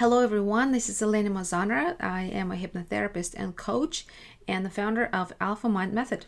Hello everyone, this is Elena Mosaner. I am a hypnotherapist and coach and the founder of Alpha Mind Method.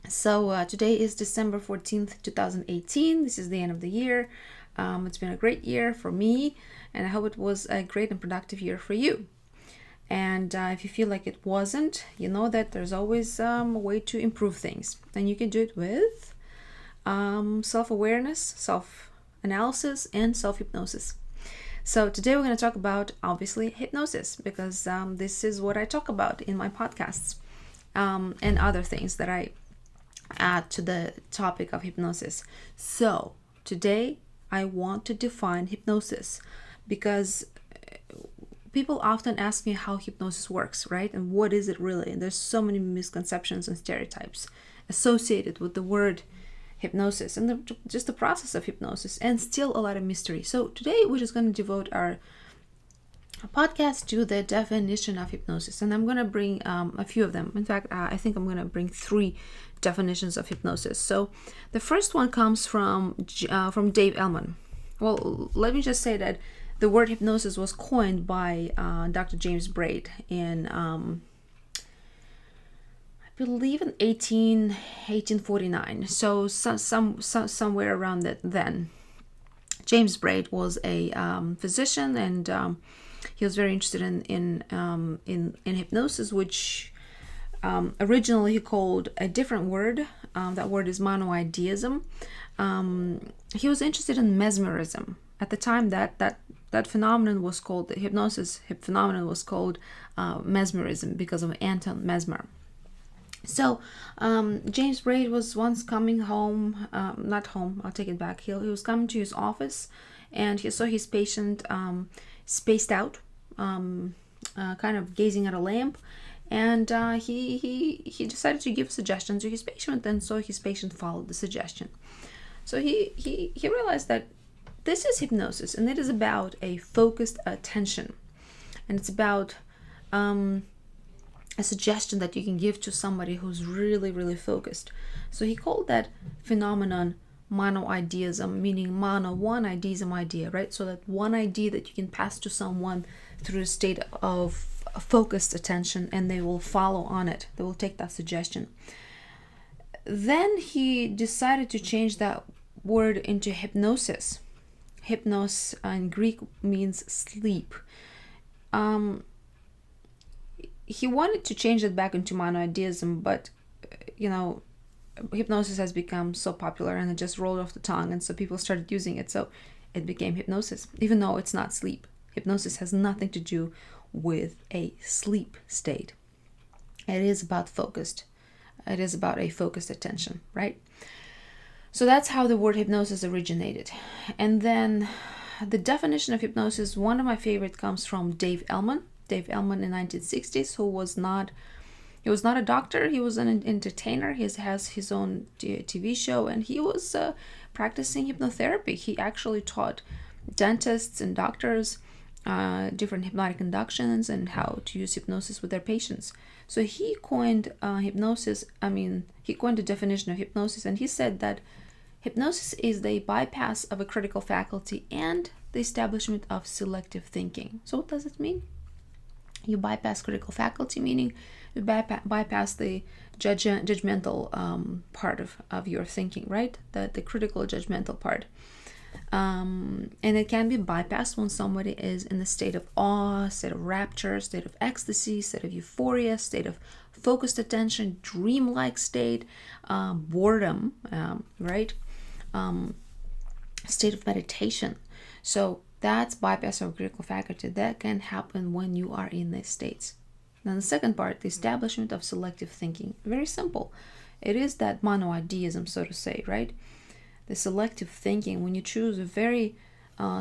So today is December 14th, 2018. This is the end of the year. It's been a great year for me and I hope it was a great and productive year for you. And if you feel like it wasn't, you know that there's always a way to improve things. And you can do it with self-awareness, self-analysis, and self-hypnosis. So today we're going to talk about, obviously, hypnosis, because this is what I talk about in my podcasts and other things that I add to the topic of hypnosis. So today I want to define hypnosis because people often ask me how hypnosis works, right? And what is it really? And there's so many misconceptions and stereotypes associated with the word hypnosis and just the process of hypnosis, and still a lot of mystery. So today we're just going to devote our podcast to the definition of hypnosis, and I'm going to bring a few of them. In fact, I think I'm going to bring 3 definitions of hypnosis. So the first one comes from Dave Elman. Well, let me just say that the word hypnosis was coined by Dr. James Braid in I believe in 1849. So somewhere around that then. James Braid was a physician, and he was very interested in hypnosis, which originally he called a different word. That word is monoideism. He was interested in mesmerism. At the time, that phenomenon was called, the hypnosis phenomenon was called mesmerism because of Anton Mesmer. So James Braid was once coming home, not home, I'll take it back. He was coming to his office, and he saw his patient spaced out, kind of gazing at a lamp, and he decided to give a suggestion to his patient, and so his patient followed the suggestion. So he realized that this is hypnosis, and it is about a focused attention, and it's about a suggestion that you can give to somebody who's really, really focused. So he called that phenomenon monoideism, meaning mono, one, ideism, idea, right? So that one idea that you can pass to someone through a state of focused attention, and they will follow on it. They will take that suggestion. Then he decided to change that word into hypnosis. Hypnos in Greek means sleep. He wanted to change it back into monoideism, but hypnosis has become so popular and it just rolled off the tongue, and so people started using it, so it became hypnosis, even though it's not sleep. Hypnosis has nothing to do with a sleep state. It is about a focused attention, right? So that's how the word hypnosis originated. And then the definition of hypnosis, one of my favorite, comes from Dave Elman. Dave Elman in the 1960s, who was not a doctor, he was an entertainer. He has his own TV show, and he was practicing hypnotherapy. He actually taught dentists and doctors different hypnotic inductions and how to use hypnosis with their patients. So he coined he coined the definition of hypnosis, and he said that hypnosis is the bypass of a critical faculty and the establishment of selective thinking. So what does it mean? You bypass critical faculty, meaning you bypass the judgmental part of your thinking, right? The critical judgmental part. And it can be bypassed when somebody is in a state of awe, state of rapture, state of ecstasy, state of euphoria, state of focused attention, dreamlike state, boredom, right? State of meditation. So that's bypass of critical faculty. That can happen when you are in these states. Then the second part, the establishment of selective thinking. Very simple. It is that monoideism, so to say, right? The selective thinking, when you choose a very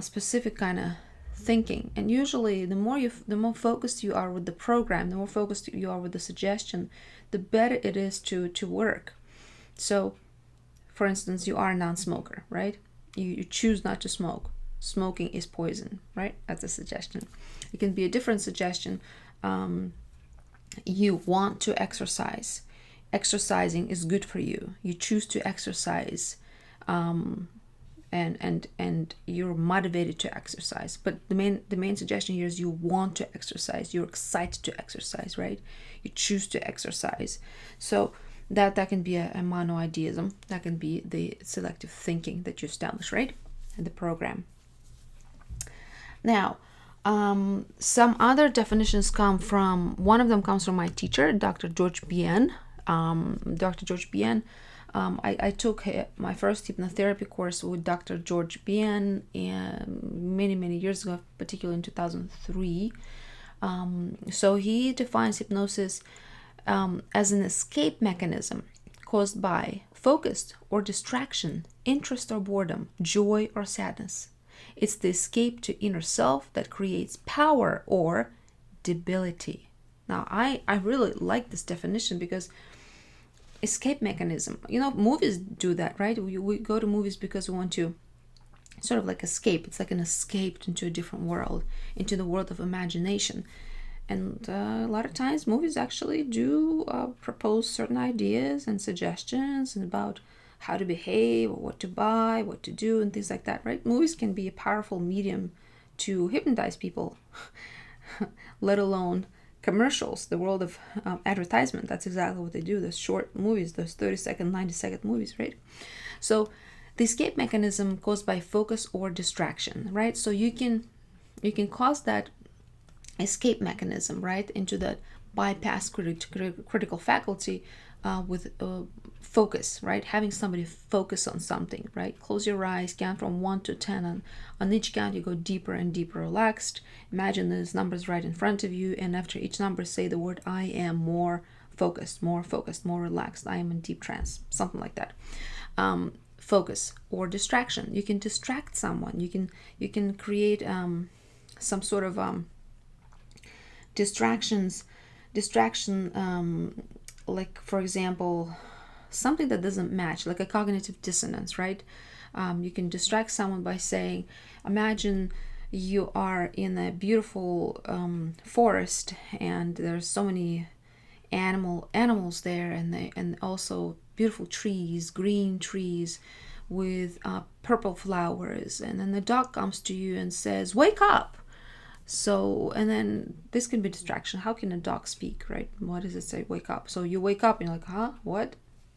specific kind of thinking. And usually the more focused you are with the program, the more focused you are with the suggestion, the better it is to work. So, for instance, you are a non-smoker, right? You choose not to smoke. Smoking is poison, right? That's a suggestion. It can be a different suggestion. You want to exercise. Exercising is good for you. You choose to exercise. and you're motivated to exercise. But the main suggestion here is you want to exercise, you're excited to exercise, right? You choose to exercise. So that can be a monoideism. That can be the selective thinking that you establish, right, in the program. Now, some other definitions come from, one of them comes from my teacher, Dr. George Bien. Dr. George Bien, I took my first hypnotherapy course with Dr. George Bien many years ago, particularly in 2003. So he defines hypnosis as an escape mechanism caused by focus or distraction, interest or boredom, joy or sadness. It's the escape to inner self that creates power or debility. Now, I really like this definition because escape mechanism, movies do that, right? We go to movies because we want to sort of like escape. It's like an escape into a different world, into the world of imagination. And a lot of times movies actually do propose certain ideas and suggestions about how to behave, or what to buy, what to do, and things like that, right? Movies can be a powerful medium to hypnotize people, let alone commercials, the world of advertisement. That's exactly what they do, those short movies, those 30-second, 90-second movies, right? So the escape mechanism caused by focus or distraction, right? So you can cause that escape mechanism, right, into that bypass critical faculty with focus, right? Having somebody focus on something, right? Close your eyes, count from 1 to 10, and on each count you go deeper and deeper relaxed. Imagine there's numbers right in front of you, and after each number say the word I am more focused, more relaxed, I am in deep trance, something like that. Focus or distraction. You can distract someone. You can create some sort of distraction, like, for example, something that doesn't match, like a cognitive dissonance, right? You can distract someone by saying, imagine you are in a beautiful forest, and there's so many animals there, and also beautiful trees, green trees with purple flowers, and then the dog comes to you and says, wake up. So, and then this can be distraction. How can a dog speak, right? What does it say? Wake up. So you wake up and you're like, huh? What?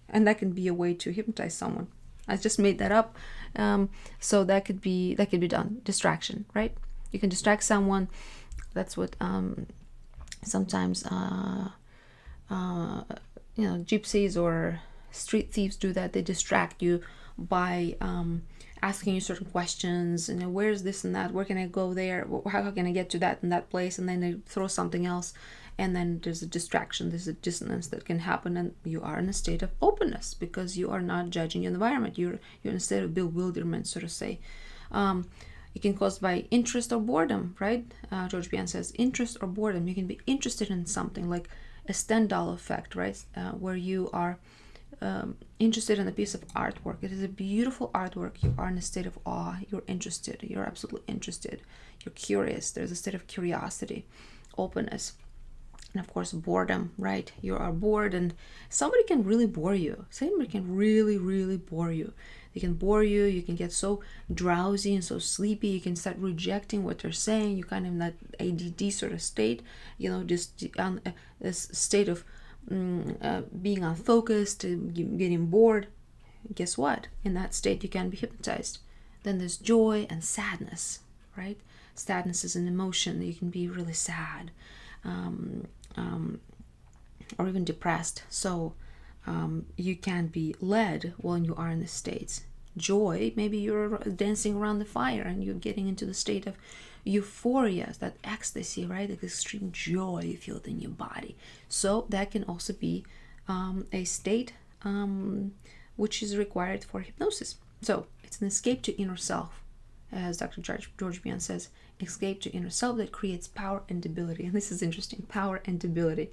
And that can be a way to hypnotize someone. I just made that up. So that could be done. Distraction, right? You can distract someone. That's what sometimes gypsies or street thieves do that. They distract you by asking you certain questions, and where's this and that, where can I go there, how can I get to that and that place, and then they throw something else, and then there's a distraction, there's a dissonance that can happen, and you are in a state of openness because you are not judging your environment. You're in a state of bewilderment, so to say. You can cause by interest or boredom, right? George Bien says interest or boredom. You can be interested in something, like a Stendhal effect, right? Where you are interested in a piece of artwork. It is a beautiful artwork. You are in a state of awe. You're interested. You're absolutely interested. You're curious. There's a state of curiosity, openness, and of course boredom, right? You are bored, and somebody can really bore you. Somebody can really bore you. They can bore you. You can get so drowsy and so sleepy. You can start rejecting what they're saying. You kind of in that ADD sort of state, just on this state of being unfocused, getting bored. Guess what? In that state, you can be hypnotized. Then there's joy and sadness, right? Sadness is an emotion. You can be really sad, or even depressed. So you can be led when you are in the states. Joy, maybe you're dancing around the fire and you're getting into the state of euphoria, that ecstasy, right? Like extreme joy you feel it in your body. So that can also be a state which is required for hypnosis. So it's an escape to inner self, as Dr. George Bien says, escape to inner self that creates power and debility. And this is interesting, power and debility.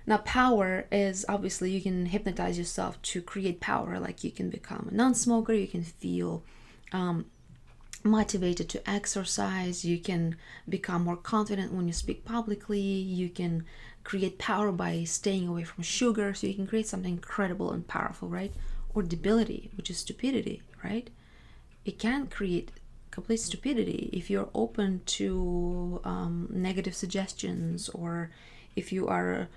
Now, power is obviously, you can hypnotize yourself to create power, like you can become a non-smoker, you can feel motivated to exercise, you can become more confident when you speak publicly, you can create power by staying away from sugar, so you can create something incredible and powerful, right? Or debility, which is stupidity, right? it can create complete stupidity if you're open to negative suggestions, or if you are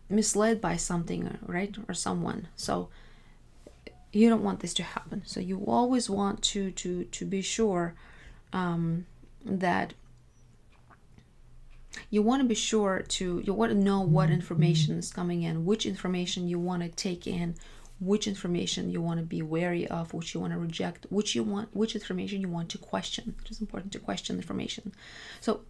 misled by something, right, or someone. So you don't want this to happen. So you always want to be sure that you want to be sure to, you want to know what information is coming in, which information you want to take in, which information you want to be wary of, which you want to reject, which information you want to question. It is important to question information. So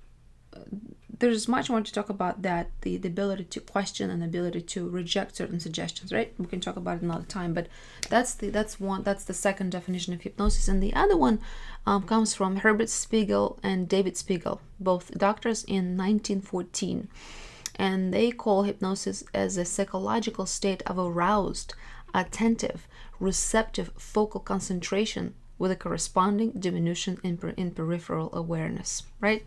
there's much more to talk about that, the ability to question and the ability to reject certain suggestions, right? We can talk about it another time, but that's the second definition of hypnosis. And the other one comes from Herbert Spiegel and David Spiegel, both doctors, in 1914. And they call hypnosis as a psychological state of aroused, attentive, receptive focal concentration with a corresponding diminution in peripheral awareness, right?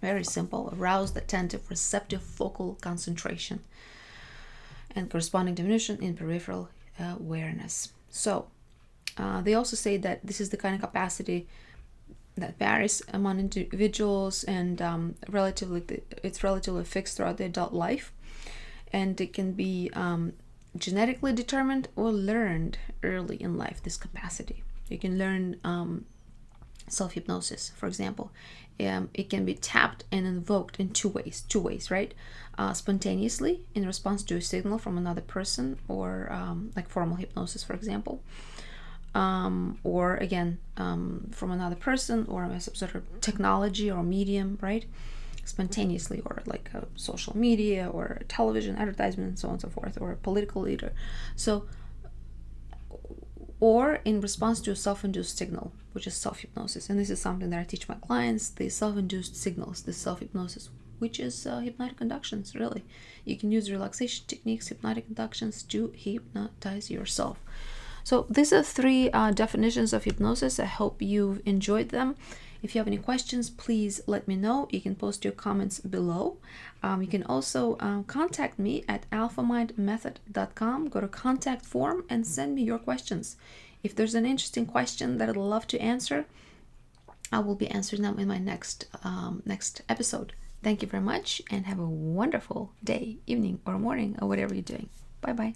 Very simple: aroused, attentive, receptive focal concentration and corresponding diminution in peripheral awareness. So they also say that this is the kind of capacity that varies among individuals, and it's relatively fixed throughout the adult life, and it can be genetically determined or learned early in life. This capacity, you can learn self-hypnosis, for example. It can be tapped and invoked in two ways, right? Spontaneously, in response to a signal from another person, or like formal hypnosis, for example, or again from another person, or some sort of technology or medium, right? Spontaneously, or like social media or television advertisement and so on and so forth, or a political leader. So, or in response to a self-induced signal, which is self-hypnosis. And this is something that I teach my clients, the self-induced signals, the self-hypnosis, which is hypnotic inductions, really. You can use relaxation techniques, hypnotic inductions, to hypnotize yourself. So these are three definitions of hypnosis. I hope you've enjoyed them. If you have any questions, please let me know. You can post your comments below. You can also contact me at alphamindmethod.com. Go to contact form and send me your questions. If there's an interesting question that I'd love to answer, I will be answering them in my next episode. Thank you very much, and have a wonderful day, evening, or morning, or whatever you're doing. Bye-bye.